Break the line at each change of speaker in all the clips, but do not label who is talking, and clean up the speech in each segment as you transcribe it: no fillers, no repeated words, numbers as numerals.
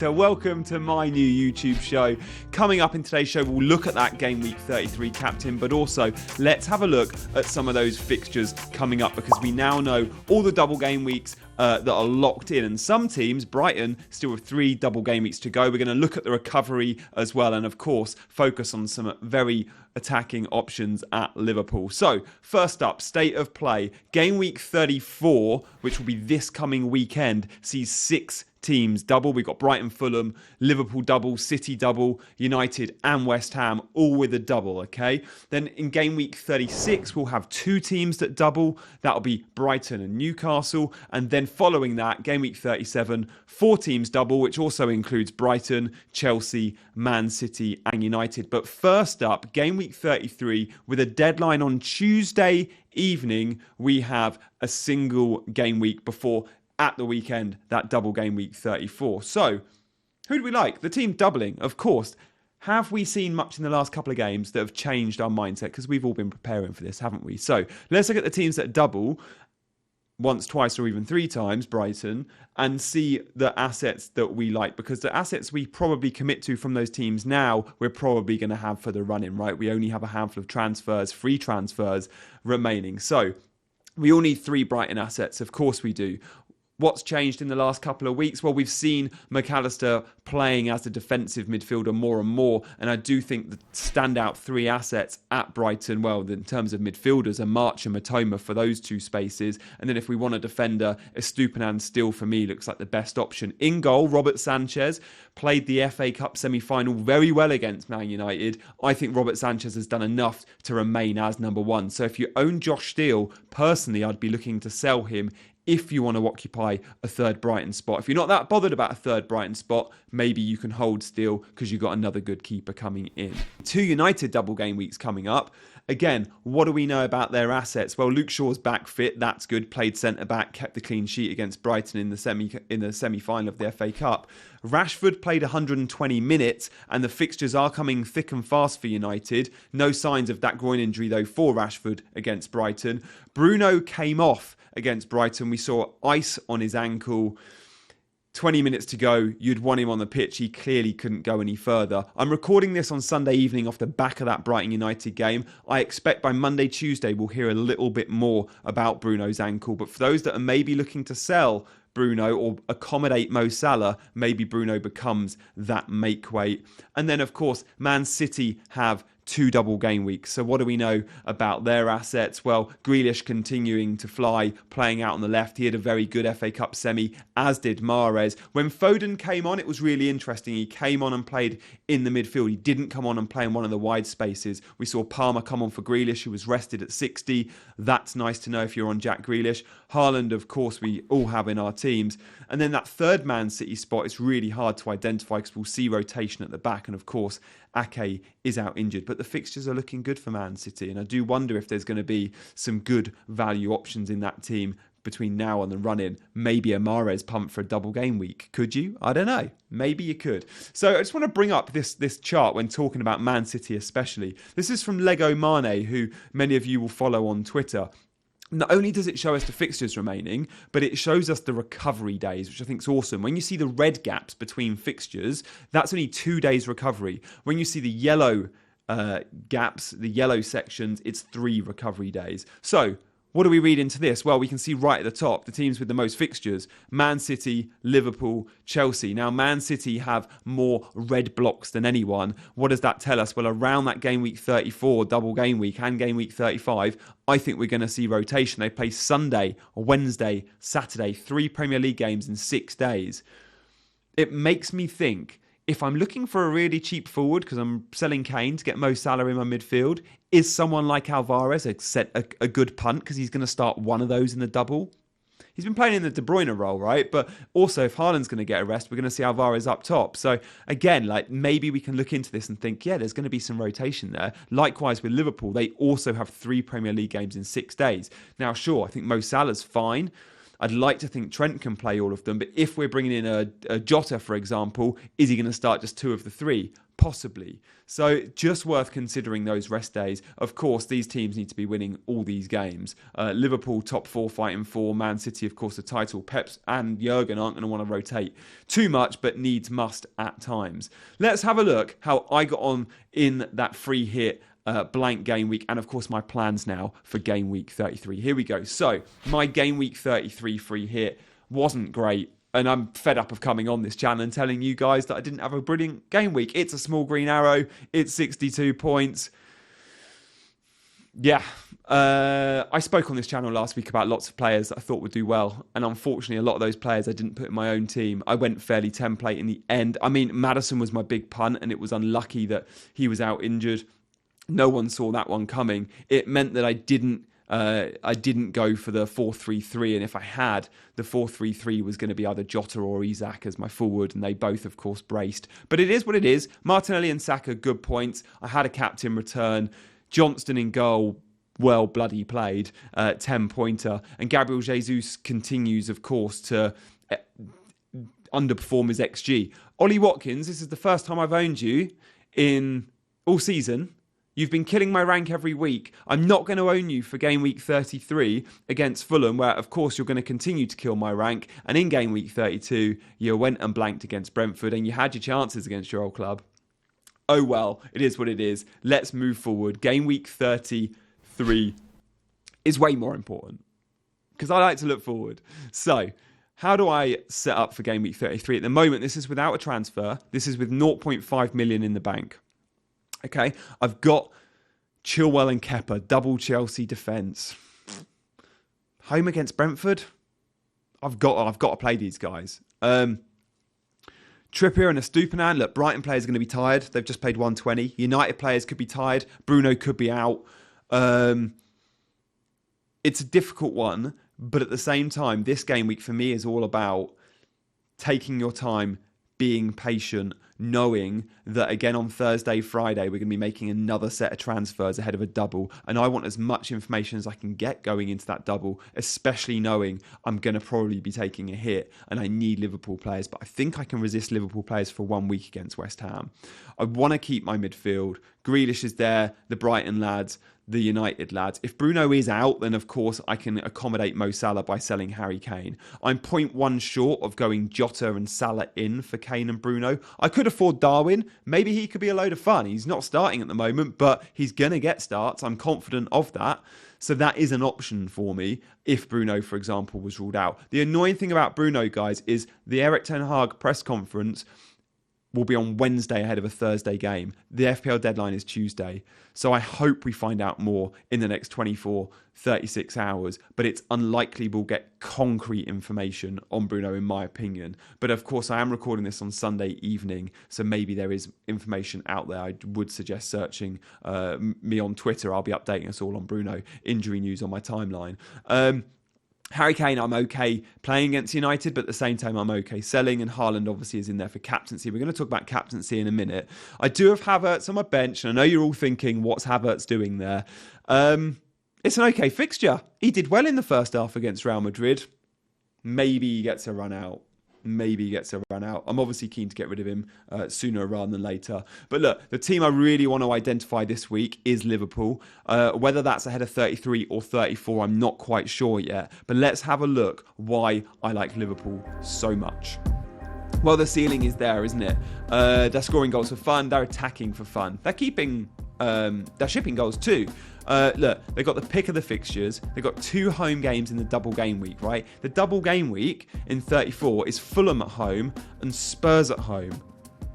So welcome to my new YouTube show. Coming up in today's show, we'll look at that Game Week 33 captain, but also let's have a look at some of those fixtures coming up, because we now know all the double game weeks that are locked in. And some teams, Brighton, still have 3 double game weeks to go. We're going to look at the recovery as well, and of course, focus on some very attacking options at Liverpool. So, first up, state of play. Game Week 34, which will be this coming weekend, sees 6 teams double. We've got Brighton, Fulham, Liverpool double, City double, United and West Ham, all with a double, okay? Then in game week 36, we'll have 2 teams that double. That'll be Brighton and Newcastle. And then following that, game week 37, 4 teams double, which also includes Brighton, Chelsea, Man City and United. But first up, game week 33, with a deadline on Tuesday evening, we have a single game week before at the weekend, that double game week 34. So, who do we like? The team doubling, of course. Have we seen much in the last couple of games that have changed our mindset? Because we've all been preparing for this, haven't we? So, let's look at the teams that double once, twice, or even 3 times, Brighton, and see the assets that we like. Because the assets we probably commit to from those teams now, we're probably going to have for the run-in, right? We only have a handful of transfers, free transfers remaining. So, we all need 3 Brighton assets. Of course we do. What's changed in the last couple of weeks? Well, we've seen McAllister playing as a defensive midfielder more and more, and I do think the standout 3 assets at Brighton, well, in terms of midfielders, are March and Matoma for those 2 spaces, and then if we want a defender, Estupiñán still, for me, looks like the best option. In goal, Robert Sanchez played the FA Cup semi-final very well against Man United. I think Robert Sanchez has done enough to remain as number 1. So if you own Josh Steele, personally, I'd be looking to sell him if you want to occupy a 3rd Brighton spot. If you're not that bothered about a 3rd Brighton spot, maybe you can hold still because you've got another good keeper coming in. 2 United double game weeks coming up. Again, what do we know about their assets? Well, Luke Shaw's back fit. That's good. Played centre-back, kept the clean sheet against Brighton in the semi-final of the FA Cup. Rashford played 120 minutes, and the fixtures are coming thick and fast for United. No signs of that groin injury, though, for Rashford against Brighton. Bruno came off against Brighton. We saw ice on his ankle. 20 minutes to go, you'd want him on the pitch. He clearly couldn't go any further. I'm recording this on Sunday evening off the back of that Brighton United game. I expect by Monday, Tuesday, we'll hear a little bit more about Bruno's ankle. But for those that are maybe looking to sell Bruno or accommodate Mo Salah, maybe Bruno becomes that make weight. And then, of course, Man City have 2 double game weeks. So what do we know about their assets? Well, Grealish continuing to fly, playing out on the left. He had a very good FA Cup semi, as did Mahrez. When Foden came on, it was really interesting. He came on and played in the midfield. He didn't come on and play in one of the wide spaces. We saw Palmer come on for Grealish, who was rested at 60. That's nice to know if you're on Jack Grealish. Haaland, of course, we all have in our teams. And then that 3rd Man City spot is really hard to identify because we'll see rotation at the back. And of course, Ake is out injured. But the fixtures are looking good for Man City. And I do wonder if there's going to be some good value options in that team between now and the run-in. Maybe a Mahrez pump for a double game week. Could you? I don't know. Maybe you could. So I just want to bring up this chart when talking about Man City especially. This is from Lego Mane, who many of you will follow on Twitter. Not only does it show us the fixtures remaining, but it shows us the recovery days, which I think is awesome. When you see the red gaps between fixtures, that's only 2 days recovery. When you see the yellow gaps, the yellow sections, it's 3 recovery days. So, what do we read into this? Well, we can see right at the top, the teams with the most fixtures: Man City, Liverpool, Chelsea. Now, Man City have more red blocks than anyone. What does that tell us? Well, around that game week 34, double game week, and game week 35, I think we're going to see rotation. They play Sunday, Wednesday, Saturday, 3 Premier League games in 6 days. It makes me think, if I'm looking for a really cheap forward, because I'm selling Kane to get Mo Salah in my midfield, is someone like Alvarez a good punt because he's going to start one of those in the double? He's been playing in the De Bruyne role, right? But also, if Haaland's going to get a rest, we're going to see Alvarez up top. So again, like maybe we can look into this and think, yeah, there's going to be some rotation there. Likewise with Liverpool, they also have 3 Premier League games in 6 days. Now, sure, I think Mo Salah's fine. I'd like to think Trent can play all of them, but if we're bringing in a Jota, for example, is he going to start just 2 of the 3? Possibly. So just worth considering those rest days. Of course, these teams need to be winning all these games. Liverpool, top 4, fighting for. Man City, of course, the title. Pep and Jurgen aren't going to want to rotate too much, but needs must at times. Let's have a look how I got on in that free hit blank game week, and of course my plans now for game week 33. Here we go. So my game week 33 free hit wasn't great. And I'm fed up of coming on this channel and telling you guys that I didn't have a brilliant game week. It's a small green arrow. It's 62 points. Yeah. I spoke on this channel last week about lots of players that I thought would do well. And unfortunately, a lot of those players I didn't put in my own team. I went fairly template in the end. I mean, Maddison was my big punt, and it was unlucky that he was out injured. No one saw that one coming. It meant that I didn't go for the 4-3-3, and if I had, the 4-3-3 was going to be either Jota or Isak as my forward, and they both, of course, braced. But it is what it is. Martinelli and Saka, good points. I had a captain return. Johnston in goal, well bloody played, 10-pointer. And Gabriel Jesus continues, of course, to underperform his XG. Ollie Watkins, this is the first time I've owned you in all season. You've been killing my rank every week. I'm not going to own you for game week 33 against Fulham, where, of course, you're going to continue to kill my rank. And in game week 32, you went and blanked against Brentford, and you had your chances against your old club. Oh, well, it is what it is. Let's move forward. Game week 33 is way more important because I like to look forward. So, how do I set up for game week 33? At the moment, this is without a transfer. This is with 0.5 million in the bank. Okay, I've got Chilwell and Kepa, double Chelsea defence. Home against Brentford. I've got to play these guys. Trippier and Estupiñán. Look, Brighton players are going to be tired. They've just played 120. United players could be tired. Bruno could be out. It's a difficult one, but at the same time, this game week for me is all about taking your time, being patient, knowing that again on Thursday, Friday, we're going to be making another set of transfers ahead of a double. And I want as much information as I can get going into that double, especially knowing I'm going to probably be taking a hit and I need Liverpool players. But I think I can resist Liverpool players for 1 week against West Ham. I want to keep my midfield. Grealish is there, the Brighton lads, the United lads. If Bruno is out, then of course I can accommodate Mo Salah by selling Harry Kane. I'm 0.1 short of going Jota and Salah in for Kane and Bruno. I could afford Darwin. Maybe he could be a load of fun. He's not starting at the moment, but he's going to get starts. I'm confident of that. So that is an option for me if Bruno, for example, was ruled out. The annoying thing about Bruno, guys, is the Erik ten Hag press conference will be on Wednesday ahead of a Thursday game. The FPL deadline is Tuesday. So I hope we find out more in the next 24, 36 hours. But it's unlikely we'll get concrete information on Bruno, in my opinion. But of course, I am recording this on Sunday evening. So maybe there is information out there. I would suggest searching me on Twitter. I'll be updating us all on Bruno. Injury news on my timeline. Harry Kane, I'm okay playing against United, but at the same time, I'm okay selling. And Haaland obviously is in there for captaincy. We're going to talk about captaincy in a minute. I do have Havertz on my bench, and I know you're all thinking, what's Havertz doing there? It's an okay fixture. He did well in the first half against Real Madrid. Maybe he gets a run out. I'm obviously keen to get rid of him sooner rather than later. But look, the team I really want to identify this week is Liverpool. Whether that's ahead of 33 or 34, I'm not quite sure yet. But let's have a look why I like Liverpool so much. Well, the ceiling is there, isn't it? They're scoring goals for fun. They're attacking for fun. They're shipping goals too. Look, they've got the pick of the fixtures. They've got 2 home games in the double game week, right? The double game week in 34 is Fulham at home and Spurs at home.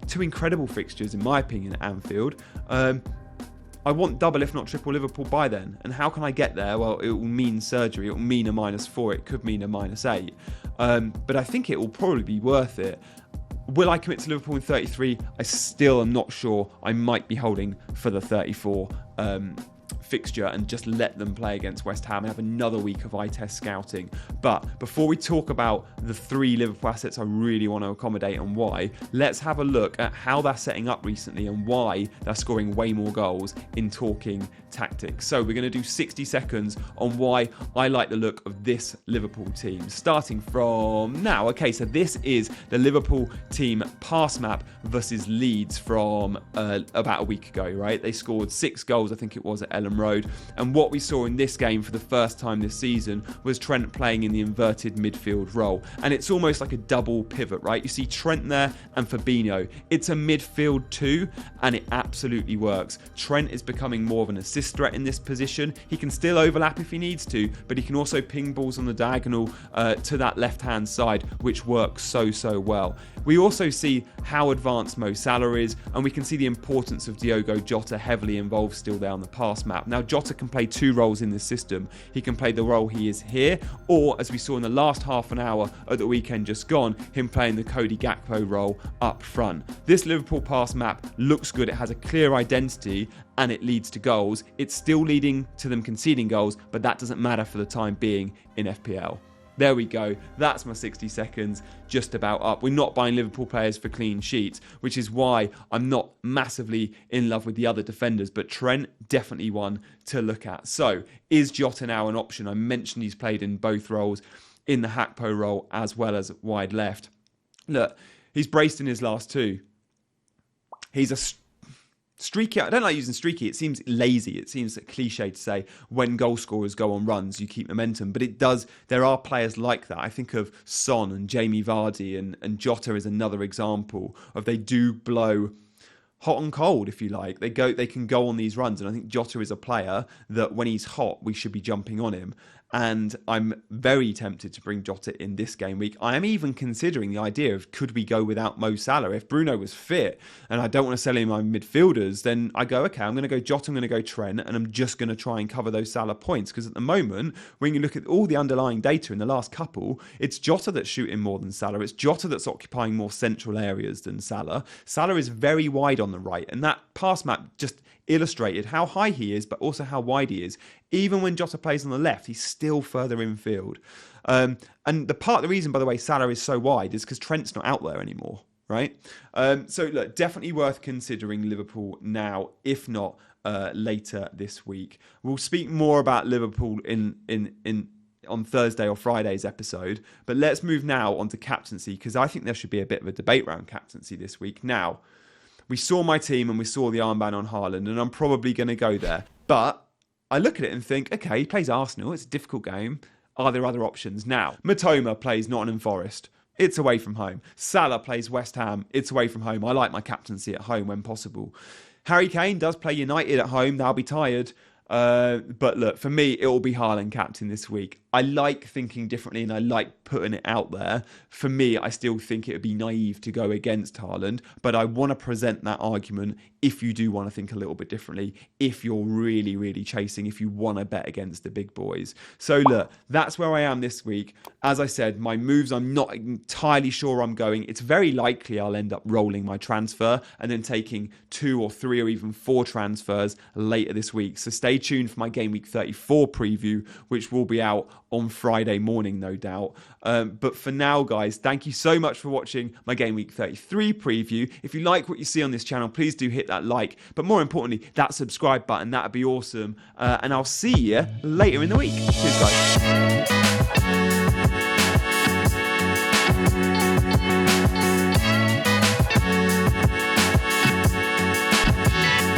2 incredible fixtures, in my opinion, at Anfield. I want double, if not triple Liverpool by then. And how can I get there? Well, it will mean surgery. It will mean a -4. It could mean a -8. But I think it will probably be worth it. Will I commit to Liverpool in 33? I still am not sure. I might be holding for the 34 fixture and just let them play against West Ham and have another week of eye test scouting. But before we talk about the 3 Liverpool assets I really want to accommodate and why, let's have a look at how they're setting up recently and why they're scoring way more goals in talking tactics. So we're going to do 60 seconds on why I like the look of this Liverpool team, starting from now. Okay, so this is the Liverpool team pass map versus Leeds from about a week ago, right? They scored 6 goals, I think it was, at Ellen Road. And what we saw in this game for the first time this season was Trent playing in the inverted midfield role. And it's almost like a double pivot, right? You see Trent there and Fabinho. It's a midfield 2, and it absolutely works. Trent is becoming more of an assist threat in this position. He can still overlap if he needs to, but he can also ping balls on the diagonal to that left-hand side, which works so well. We also see how advanced Mo Salah is, and we can see the importance of Diogo Jota heavily involved still there on the pass map. Now, Jota can play 2 roles in this system. He can play the role he is here, or as we saw in the last half an hour at the weekend just gone, him playing the Cody Gakpo role up front. This Liverpool pass map looks good. It has a clear identity and it leads to goals. It's still leading to them conceding goals, but that doesn't matter for the time being in FPL. There we go. That's my 60 seconds just about up. We're not buying Liverpool players for clean sheets, which is why I'm not massively in love with the other defenders, but Trent, definitely one to look at. So, is Jota now an option? I mentioned he's played in both roles, in the Gakpo role as well as wide left. Look, he's braced in his last 2. He's a streaky. I don't like using streaky. It seems lazy. It seems a cliche to say when goal scorers go on runs, you keep momentum. But it does. There are players like that. I think of Son and Jamie Vardy and Jota is another example of they do blow hot and cold, if you like. They can go on these runs. And I think Jota is a player that when he's hot, we should be jumping on him. And I'm very tempted to bring Jota in this game week. I am even considering the idea of could we go without Mo Salah? If Bruno was fit and I don't want to sell him my midfielders, then I go, okay, I'm going to go Jota, I'm going to go Trent, and I'm just going to try and cover those Salah points. Because at the moment, when you look at all the underlying data in the last couple, it's Jota that's shooting more than Salah. It's Jota that's occupying more central areas than Salah. Salah is very wide on the right, and that pass map just illustrated how high he is, but also how wide he is. Even when Jota plays on the left, he's still further infield. And the reason, by the way, Salah is so wide is because Trent's not out there anymore, right? So look, definitely worth considering Liverpool now, if not later this week. We'll speak more about Liverpool on Thursday or Friday's episode, but let's move now on to captaincy, because I think there should be a bit of a debate around captaincy this week. Now, we saw my team and we saw the armband on Haaland, and I'm probably going to go there. But I look at it and think, okay, he plays Arsenal. It's a difficult game. Are there other options? Now, Matoma plays Nottingham Forest. It's away from home. Salah plays West Ham. It's away from home. I like my captaincy at home when possible. Harry Kane does play United at home. They'll be tired. But look, for me, it will be Haaland captain this week. I like thinking differently and I like putting it out there. For me, I still think it would be naive to go against Haaland, but I want to present that argument if you do want to think a little bit differently, if you're really, really chasing, if you want to bet against the big boys. So look, that's where I am this week. As I said, my moves, I'm not entirely sure I'm going. It's very likely I'll end up rolling my transfer and then taking 2 or 3 or even 4 transfers later this week. So stay tuned for my Game Week 34 preview, which will be out on Friday morning, no doubt. But for now, guys, thank you so much for watching my Game Week 33 preview. If you like what you see on this channel, please do hit that like. But more importantly, that subscribe button. That would be awesome. And I'll see you later in the week. Cheers, guys.